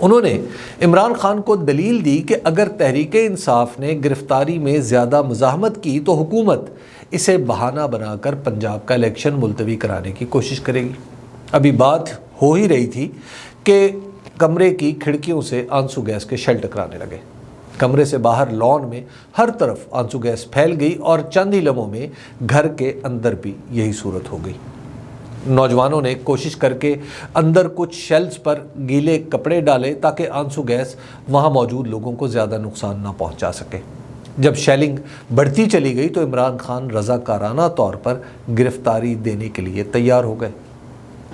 انہوں نے عمران خان کو دلیل دی کہ اگر تحریک انصاف نے گرفتاری میں زیادہ مزاحمت کی تو حکومت اسے بہانہ بنا کر پنجاب کا الیکشن ملتوی کرانے کی کوشش کرے گی۔ ابھی بات ہو ہی رہی تھی کہ کمرے کی کھڑکیوں سے آنسو گیس کے شیل ٹکرانے لگے۔ کمرے سے باہر لان میں ہر طرف آنسو گیس پھیل گئی اور چند ہی لمحوں میں گھر کے اندر بھی یہی صورت ہو گئی۔ نوجوانوں نے کوشش کر کے اندر کچھ شیلفز پر گیلے کپڑے ڈالے تاکہ آنسو گیس وہاں موجود لوگوں کو زیادہ نقصان نہ پہنچا سکے۔ جب شیلنگ بڑھتی چلی گئی تو عمران خان رضاکارانہ طور پر گرفتاری دینے کے لیے تیار ہو گئے۔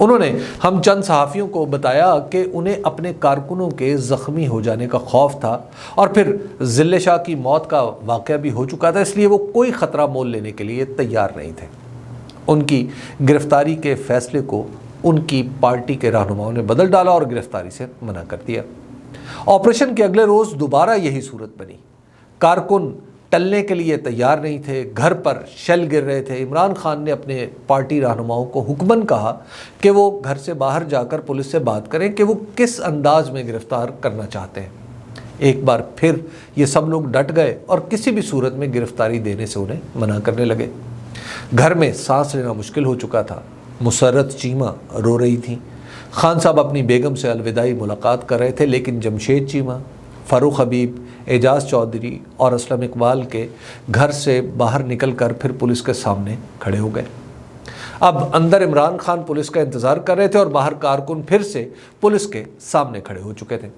انہوں نے ہم چند صحافیوں کو بتایا کہ انہیں اپنے کارکنوں کے زخمی ہو جانے کا خوف تھا اور پھر ضلع شاہ کی موت کا واقعہ بھی ہو چکا تھا، اس لیے وہ کوئی خطرہ مول لینے کے لیے تیار نہیں تھے۔ ان کی گرفتاری کے فیصلے کو ان کی پارٹی کے رہنماؤں نے بدل ڈالا اور گرفتاری سے منع کر دیا۔ آپریشن کے اگلے روز دوبارہ یہی صورت بنی۔ کارکن ٹلنے کے لیے تیار نہیں تھے، گھر پر شیل گر رہے تھے۔ عمران خان نے اپنے پارٹی رہنماؤں کو حکماً کہا کہ وہ گھر سے باہر جا کر پولیس سے بات کریں کہ وہ کس انداز میں گرفتار کرنا چاہتے ہیں۔ ایک بار پھر یہ سب لوگ ڈٹ گئے اور کسی بھی صورت میں گرفتاری دینے سے انہیں منع کرنے لگے۔ گھر میں سانس لینا مشکل ہو چکا تھا۔ مسرت چیمہ رو رہی تھیں۔ خان صاحب اپنی بیگم سے الوداعی ملاقات کر رہے تھے، لیکن جمشید چیمہ، فاروق حبیب، اعجاز چودھری اور اسلم اقبال کے گھر سے باہر نکل کر پھر پولیس کے سامنے کھڑے ہو گئے۔ اب اندر عمران خان پولیس کا انتظار کر رہے تھے اور باہر کارکن پھر سے پولیس کے سامنے کھڑے ہو چکے تھے۔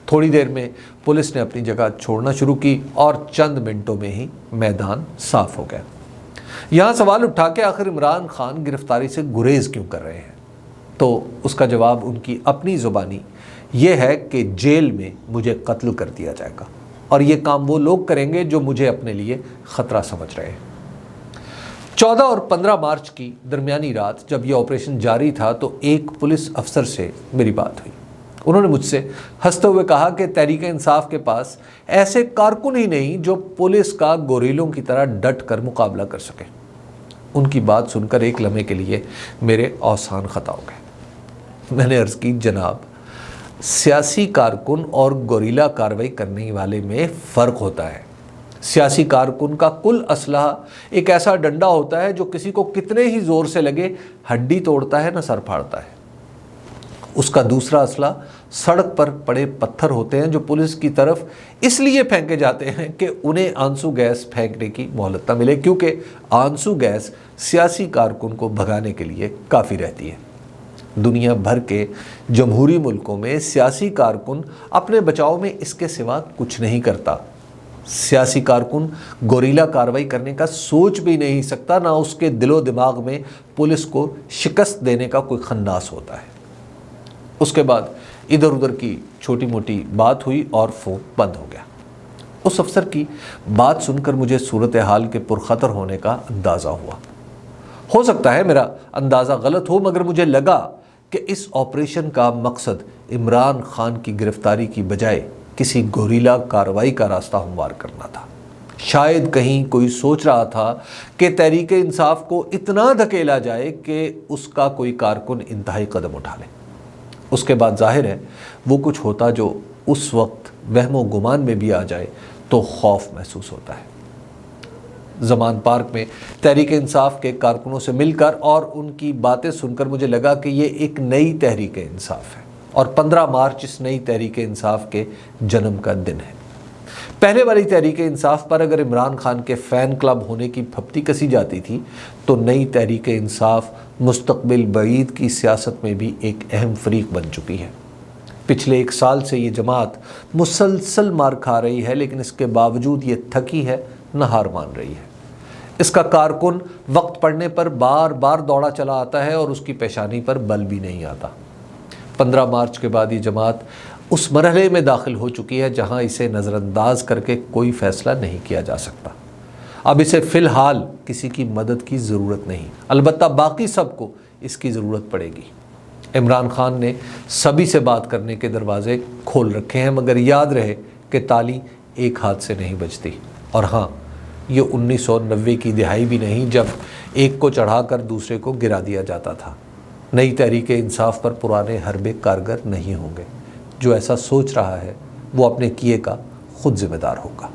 تھوڑی دیر میں پولیس نے اپنی جگہ چھوڑنا شروع کی اور چند منٹوں میں ہی میدان صاف ہو گیا۔ یہاں سوال اٹھا کہ آخر عمران خان گرفتاری سے گریز کیوں کر رہے ہیں؟ تو اس کا جواب ان کی اپنی زبانی یہ ہے کہ جیل میں مجھے قتل کر دیا جائے گا اور یہ کام وہ لوگ کریں گے جو مجھے اپنے لیے خطرہ سمجھ رہے ہیں۔ 14 اور 15 مارچ کی درمیانی رات جب یہ آپریشن جاری تھا تو ایک پولیس افسر سے میری بات ہوئی۔ انہوں نے مجھ سے ہنستے ہوئے کہا کہ تحریک انصاف کے پاس ایسے کارکن ہی نہیں جو پولیس کا گوریلوں کی طرح ڈٹ کر مقابلہ کر سکے۔ ان کی بات سن کر ایک لمحے کے لیے میرے اوسان خطا ہو گئے۔ میں نے عرض کی، جناب، سیاسی کارکن اور گوریلا کارروائی کرنے والے میں فرق ہوتا ہے۔ سیاسی کارکن کا کل اسلحہ ایک ایسا ڈنڈا ہوتا ہے جو کسی کو کتنے ہی زور سے لگے ہڈی توڑتا ہے نہ سر پھاڑتا ہے۔ اس کا دوسرا اسلحہ سڑک پر پڑے پتھر ہوتے ہیں جو پولیس کی طرف اس لیے پھینکے جاتے ہیں کہ انہیں آنسو گیس پھینکنے کی مہلت نہ ملے، کیونکہ آنسو گیس سیاسی کارکن کو بھگانے کے لیے کافی رہتی ہے۔ دنیا بھر کے جمہوری ملکوں میں سیاسی کارکن اپنے بچاؤ میں اس کے سوا کچھ نہیں کرتا۔ سیاسی کارکن گوریلا کارروائی کرنے کا سوچ بھی نہیں سکتا، نہ اس کے دل و دماغ میں پولیس کو شکست دینے کا کوئی خناس ہوتا ہے۔ اس کے بعد ادھر ادھر کی چھوٹی موٹی بات ہوئی اور فون بند ہو گیا۔ اس افسر کی بات سن کر مجھے صورتحال کے پرخطر ہونے کا اندازہ ہوا۔ ہو سکتا ہے میرا اندازہ غلط ہو، مگر مجھے لگا کہ اس آپریشن کا مقصد عمران خان کی گرفتاری کی بجائے کسی گوریلا کارروائی کا راستہ ہموار کرنا تھا۔ شاید کہیں کوئی سوچ رہا تھا کہ تحریک انصاف کو اتنا دھکیلا جائے کہ اس کا کوئی کارکن انتہائی قدم اٹھا لے۔ اس کے بعد ظاہر ہے وہ کچھ ہوتا جو اس وقت وہم و گمان میں بھی آ جائے تو خوف محسوس ہوتا ہے۔ زمان پارک میں تحریک انصاف کے کارکنوں سے مل کر اور ان کی باتیں سن کر مجھے لگا کہ یہ ایک نئی تحریک انصاف ہے اور 15 مارچ اس نئی تحریک انصاف کے جنم کا دن ہے۔ پہلے والی تحریک انصاف پر اگر عمران خان کے فین کلب ہونے کی پھپتی کسی جاتی تھی تو نئی تحریک انصاف مستقبل بعید کی سیاست میں بھی ایک اہم فریق بن چکی ہے۔ پچھلے 1 سال سے یہ جماعت مسلسل مار کھا رہی ہے، لیکن اس کے باوجود یہ تھکی ہے نہ ہار مان رہی ہے۔ اس کا کارکن وقت پڑنے پر بار بار دوڑا چلا آتا ہے اور اس کی پیشانی پر بل بھی نہیں آتا۔ 15 مارچ کے بعد یہ جماعت اس مرحلے میں داخل ہو چکی ہے جہاں اسے نظر انداز کر کے کوئی فیصلہ نہیں کیا جا سکتا۔ اب اسے فی الحال کسی کی مدد کی ضرورت نہیں، البتہ باقی سب کو اس کی ضرورت پڑے گی۔ عمران خان نے سبھی سے بات کرنے کے دروازے کھول رکھے ہیں، مگر یاد رہے کہ تالی ایک ہاتھ سے نہیں بجتی۔ اور ہاں، یہ 1990 کی دہائی بھی نہیں جب ایک کو چڑھا کر دوسرے کو گرا دیا جاتا تھا۔ نئی تحریک انصاف پر پرانے حربے کارگر نہیں ہوں گے۔ جو ایسا سوچ رہا ہے وہ اپنے کیے کا خود ذمہ دار ہوگا۔